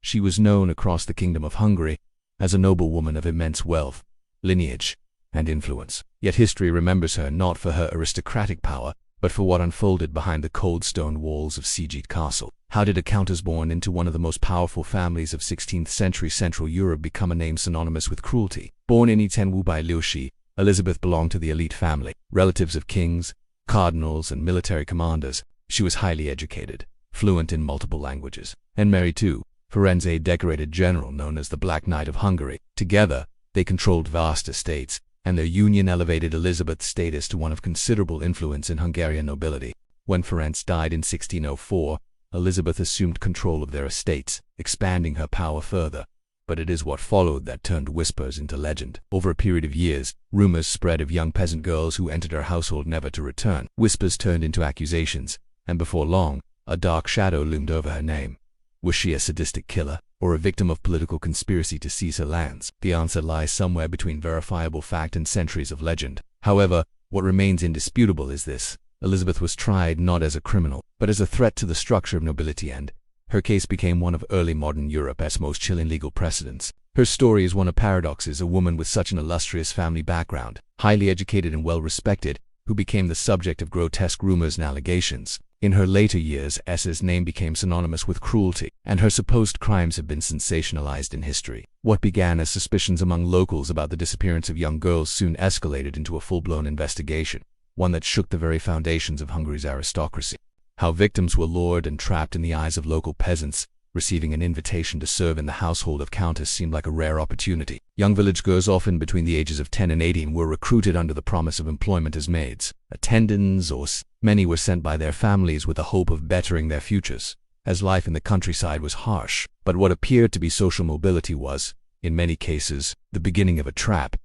She was known across the Kingdom of Hungary as a noblewoman of immense wealth, lineage, and influence. Yet history remembers her not for her aristocratic power, but for what unfolded behind the cold stone walls of Szeged Castle. How did a countess born into one of the most powerful families of 16th century Central Europe become a name synonymous with cruelty? Born in Itenwu by Liushi, Elizabeth belonged to the elite family, relatives of kings, cardinals, and military commanders. She was highly educated, fluent in multiple languages, and married to Ferenc, a decorated general known as the Black Knight of Hungary. Together, they controlled vast estates, and their union elevated Elizabeth's status to one of considerable influence in Hungarian nobility. When Ferenc died in 1604, Elizabeth assumed control of their estates, expanding her power further. But it is what followed that turned whispers into legend. Over a period of years, rumors spread of young peasant girls who entered her household never to return. Whispers turned into accusations, and before long, a dark shadow loomed over her name. Was she a sadistic killer, or a victim of political conspiracy to seize her lands? The answer lies somewhere between verifiable fact and centuries of legend. However, what remains indisputable is this: Elizabeth was tried not as a criminal, but as a threat to the structure of nobility, and her case became one of early modern Europe's most chilling legal precedents. Her story is one of paradoxes: a woman with such an illustrious family background, highly educated and well-respected, who became the subject of grotesque rumors and allegations. In her later years, S's name became synonymous with cruelty, and her supposed crimes have been sensationalized in history. What began as suspicions among locals about the disappearance of young girls soon escalated into a full-blown investigation, one that shook the very foundations of Hungary's aristocracy. How victims were lured and trapped in the eyes of local peasants, receiving an invitation to serve in the household of countess seemed like a rare opportunity. Young village girls, often between the ages of 10 and 18, were recruited under the promise of employment as maids, attendants, or many were sent by their families with the hope of bettering their futures, as life in the countryside was harsh. But what appeared to be social mobility was, in many cases, the beginning of a trap.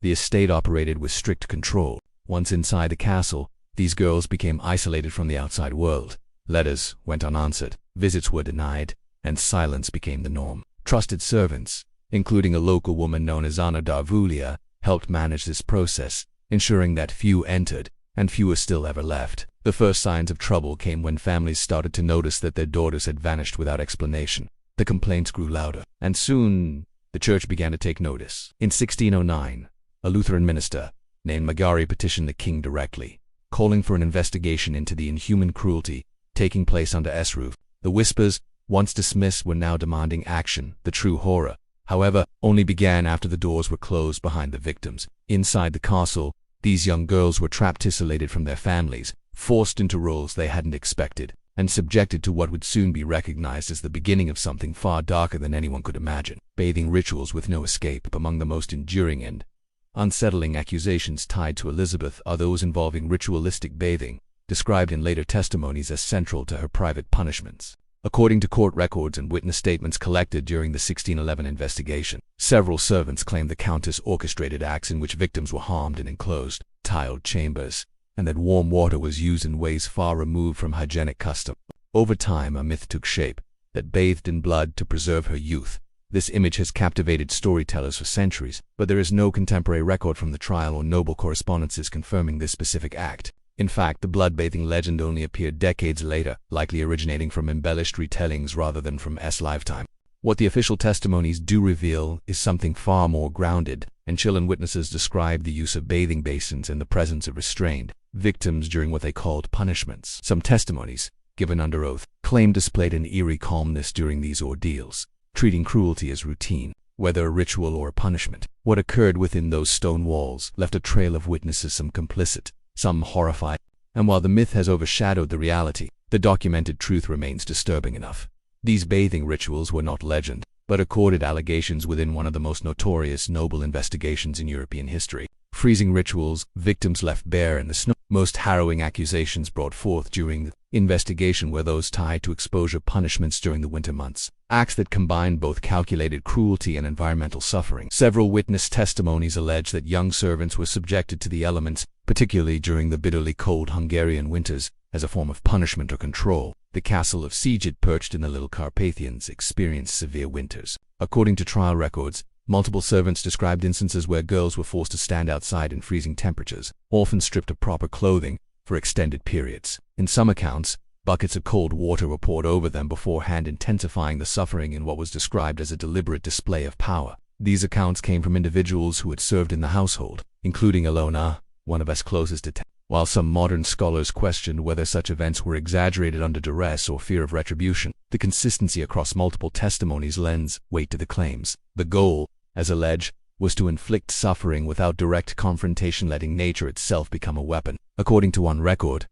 The estate operated with strict control. Once inside the castle, these girls became isolated from the outside world. Letters went unanswered, visits were denied, and silence became the norm. Trusted servants, including a local woman known as Anna Darvulia, helped manage this process, ensuring that few entered and fewer still ever left. The first signs of trouble came when families started to notice that their daughters had vanished without explanation. The complaints grew louder, and soon the church began to take notice. In 1609, a Lutheran minister named Magari petitioned the king directly, calling for an investigation into the inhuman cruelty taking place under S roof. The whispers, once dismissed, were now demanding action. The true horror, however, only began after the doors were closed behind the victims. Inside the castle, these young girls were trapped, isolated from their families, forced into roles they hadn't expected, and subjected to what would soon be recognized as the beginning of something far darker than anyone could imagine. Bathing rituals with no escape. Among the most enduring and unsettling accusations tied to Elizabeth are those involving ritualistic bathing, described in later testimonies as central to her private punishments. According to court records and witness statements collected during the 1611 investigation, several servants claimed the countess orchestrated acts in which victims were harmed in enclosed, tiled chambers, and that warm water was used in ways far removed from hygienic custom. Over time, a myth took shape that bathed in blood to preserve her youth. This image has captivated storytellers for centuries, but there is no contemporary record from the trial or noble correspondences confirming this specific act. In fact, the blood-bathing legend only appeared decades later, likely originating from embellished retellings rather than from S' lifetime. What the official testimonies do reveal is something far more grounded, and chilling witnesses describe the use of bathing basins and the presence of restrained victims during what they called punishments. Some testimonies, given under oath, claim displayed an eerie calmness during these ordeals, treating cruelty as routine, whether a ritual or a punishment. What occurred within those stone walls left a trail of witnesses, some complicit, some horrified, and while the myth has overshadowed the reality, the documented truth remains disturbing enough. These bathing rituals were not legend, but recorded allegations within one of the most notorious noble investigations in European history. Freezing rituals, victims left bare in the snow. Most harrowing accusations brought forth during the investigation were those tied to exposure punishments during the winter months, acts that combined both calculated cruelty and environmental suffering. Several witness testimonies allege that young servants were subjected to the elements, particularly during the bitterly cold Hungarian winters, as a form of punishment or control. The castle of Szeged, perched in the Little Carpathians, experienced severe winters. According to trial records, multiple servants described instances where girls were forced to stand outside in freezing temperatures, often stripped of proper clothing, for extended periods. In some accounts, Buckets of cold water were poured over them beforehand, intensifying the suffering in what was described as a deliberate display of power. These accounts came from individuals who had served in the household, including Ilona, one of us closest to death. While some modern scholars questioned whether such events were exaggerated under duress or fear of retribution, the consistency across multiple testimonies lends weight to the claims. The goal, as alleged, was to inflict suffering without direct confrontation, letting nature itself become a weapon. According to one record,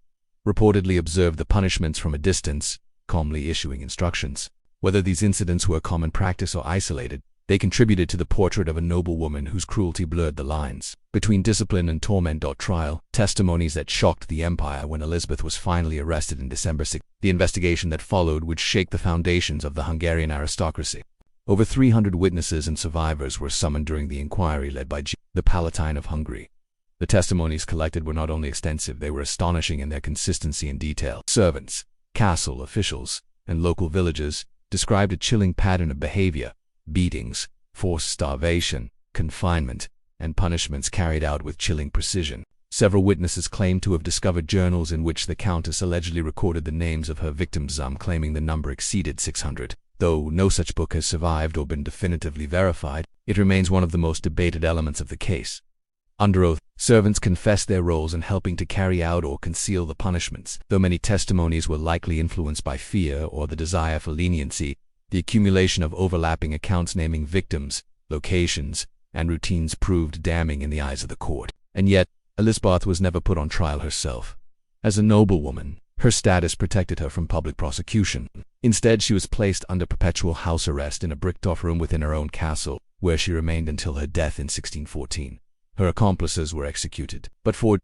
reportedly observed the punishments from a distance, calmly issuing instructions. Whether these incidents were common practice or isolated, they contributed to the portrait of a noblewoman whose cruelty blurred the lines between discipline and torment. Trial testimonies that shocked the empire when Elizabeth was finally arrested in December 6. The investigation that followed would shake the foundations of the Hungarian aristocracy. Over 300 witnesses and survivors were summoned during the inquiry led by the Palatine of Hungary. The testimonies collected were not only extensive, they were astonishing in their consistency and detail. Servants, castle officials, and local villagers described a chilling pattern of behavior: beatings, forced starvation, confinement, and punishments carried out with chilling precision. Several witnesses claimed to have discovered journals in which the Countess allegedly recorded the names of her victims, claiming the number exceeded 600. Though no such book has survived or been definitively verified, it remains one of the most debated elements of the case. Under oath, servants confessed their roles in helping to carry out or conceal the punishments. Though many testimonies were likely influenced by fear or the desire for leniency, the accumulation of overlapping accounts naming victims, locations, and routines proved damning in the eyes of the court. And yet, Elizabeth was never put on trial herself. As a noblewoman, her status protected her from public prosecution. Instead, she was placed under perpetual house arrest in a bricked-off room within her own castle, where she remained until her death in 1614. Her accomplices were executed, but for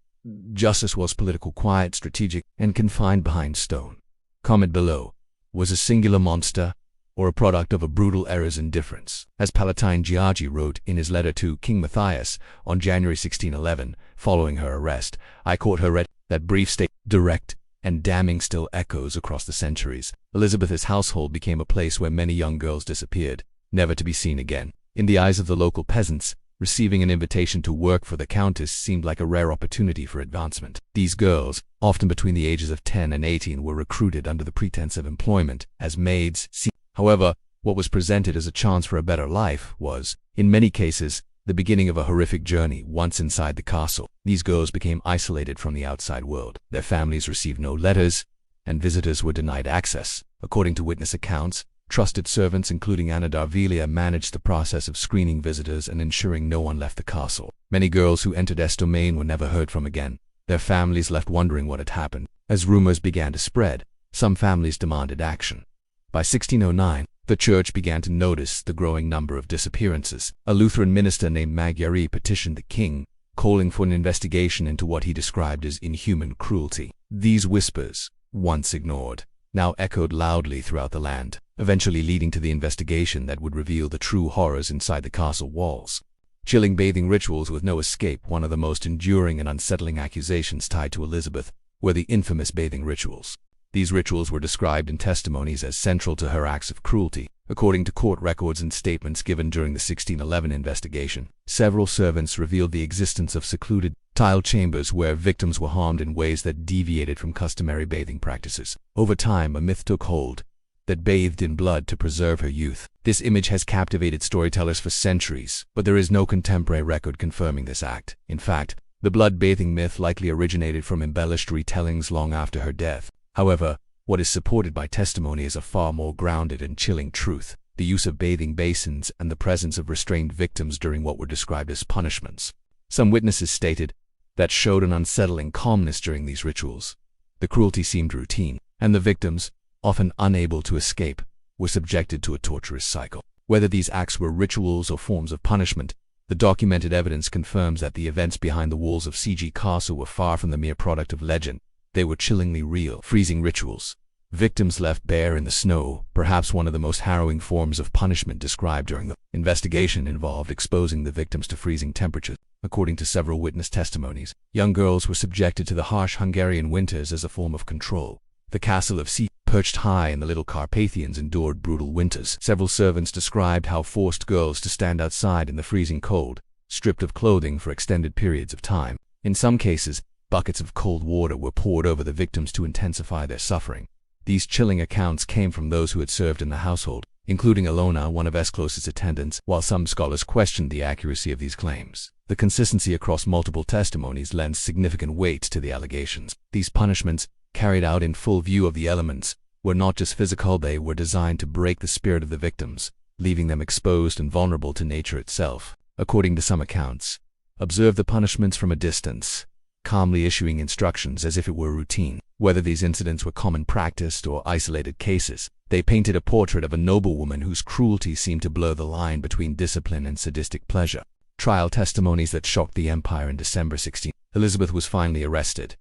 justice was political, quiet, strategic, and confined behind stone. Comment below: was a singular monster, or a product of a brutal era's indifference? As Palatine Giorgi wrote in his letter to King Matthias on January 1611, following her arrest, I quote her: that brief state, direct and damning, still echoes across the centuries. Elizabeth's household became a place where many young girls disappeared, never to be seen again. In the eyes of the local peasants, receiving an invitation to work for the Countess seemed like a rare opportunity for advancement. These girls, often between the ages of 10 and 18, were recruited under the pretense of employment as maids. However, what was presented as a chance for a better life was, in many cases, the beginning of a horrific journey. Once inside the castle, these girls became isolated from the outside world. Their families received no letters, and visitors were denied access. According to witness accounts, trusted servants including Anna Darvilia managed the process of screening visitors and ensuring no one left the castle. Many girls who entered S domain were never heard from again, their families left wondering what had happened. As rumors began to spread, some families demanded action. By 1609, the church began to notice the growing number of disappearances. A Lutheran minister named Magyari petitioned the king, calling for an investigation into what he described as inhuman cruelty. These whispers, once ignored, now echoed loudly throughout the land, eventually leading to the investigation that would reveal the true horrors inside the castle walls. Chilling bathing rituals with no escape. One of the most enduring and unsettling accusations tied to Elizabeth were the infamous bathing rituals. These rituals were described in testimonies as central to her acts of cruelty. According to court records and statements given during the 1611 investigation, several servants revealed the existence of secluded, tiled chambers where victims were harmed in ways that deviated from customary bathing practices. Over time, a myth took hold that bathed in blood to preserve her youth. This image has captivated storytellers for centuries, but there is no contemporary record confirming this act. In fact, the blood-bathing myth likely originated from embellished retellings long after her death. However, what is supported by testimony is a far more grounded and chilling truth: the use of bathing basins and the presence of restrained victims during what were described as punishments. Some witnesses stated that showed an unsettling calmness during these rituals. The cruelty seemed routine, and the victims, often unable to escape, were subjected to a torturous cycle. Whether these acts were rituals or forms of punishment, the documented evidence confirms that the events behind the walls of CG Castle were far from the mere product of legend. They were chillingly real. Freezing rituals. Victims left bare in the snow, perhaps one of the most harrowing forms of punishment described during the investigation, involved exposing the victims to freezing temperatures. According to several witness testimonies, young girls were subjected to the harsh Hungarian winters as a form of control. The castle of C, perched high in the Little Carpathians, endured brutal winters. Several servants described how forced girls to stand outside in the freezing cold, stripped of clothing for extended periods of time. In some cases, buckets of cold water were poured over the victims to intensify their suffering. These chilling accounts came from those who had served in the household, including Ilona, one of S. closest attendants, while some scholars questioned the accuracy of these claims. The consistency across multiple testimonies lends significant weight to the allegations. These punishments, carried out in full view of the elements, were not just physical, they were designed to break the spirit of the victims, leaving them exposed and vulnerable to nature itself. According to some accounts, observe the punishments from a distance, calmly issuing instructions as if it were routine. Whether these incidents were common practice or isolated cases, they painted a portrait of a noblewoman whose cruelty seemed to blur the line between discipline and sadistic pleasure. Trial testimonies that shocked the empire. In December 16, Elizabeth was finally arrested.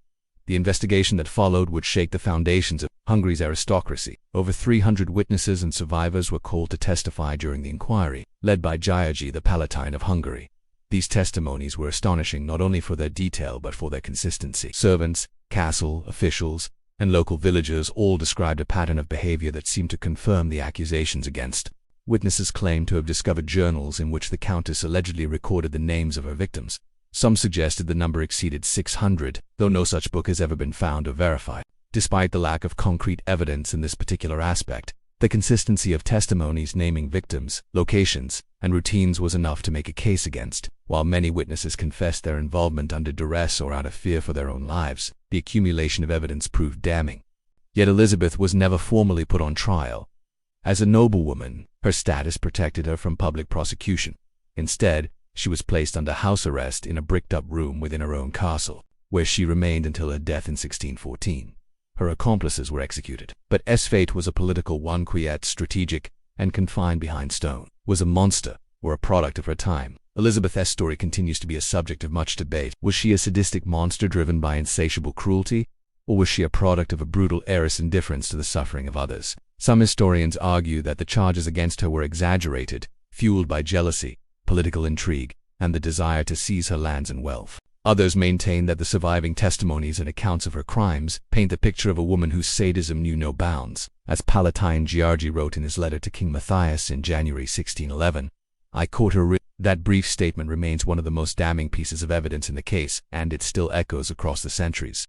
The investigation that followed would shake the foundations of Hungary's aristocracy. Over 300 witnesses and survivors were called to testify during the inquiry, led by György, the Palatine of Hungary. These testimonies were astonishing not only for their detail but for their consistency. Servants, castle officials, and local villagers all described a pattern of behavior that seemed to confirm the accusations against. Witnesses claimed to have discovered journals in which the Countess allegedly recorded the names of her victims. Some suggested the number exceeded 600, though no such book has ever been found or verified. Despite the lack of concrete evidence in this particular aspect, the consistency of testimonies naming victims, locations, and routines was enough to make a case against. While many witnesses confessed their involvement under duress or out of fear for their own lives, the accumulation of evidence proved damning. Yet Elizabeth was never formally put on trial. As a noblewoman, her status protected her from public prosecution. Instead, she was placed under house arrest in a bricked-up room within her own castle, where she remained until her death in 1614. Her accomplices were executed. But S. fate was a political one, quiet, strategic, and confined behind stone. Was a monster, or a product of her time? Elizabeth's story continues to be a subject of much debate. Was she a sadistic monster driven by insatiable cruelty, or was she a product of a brutal heiress' indifference to the suffering of others? Some historians argue that the charges against her were exaggerated, fueled by jealousy, political intrigue, and the desire to seize her lands and wealth. Others maintain that the surviving testimonies and accounts of her crimes paint the picture of a woman whose sadism knew no bounds. As Palatine György wrote in his letter to King Matthias in January 1611, I quote her. That brief statement remains one of the most damning pieces of evidence in the case, and it still echoes across the centuries.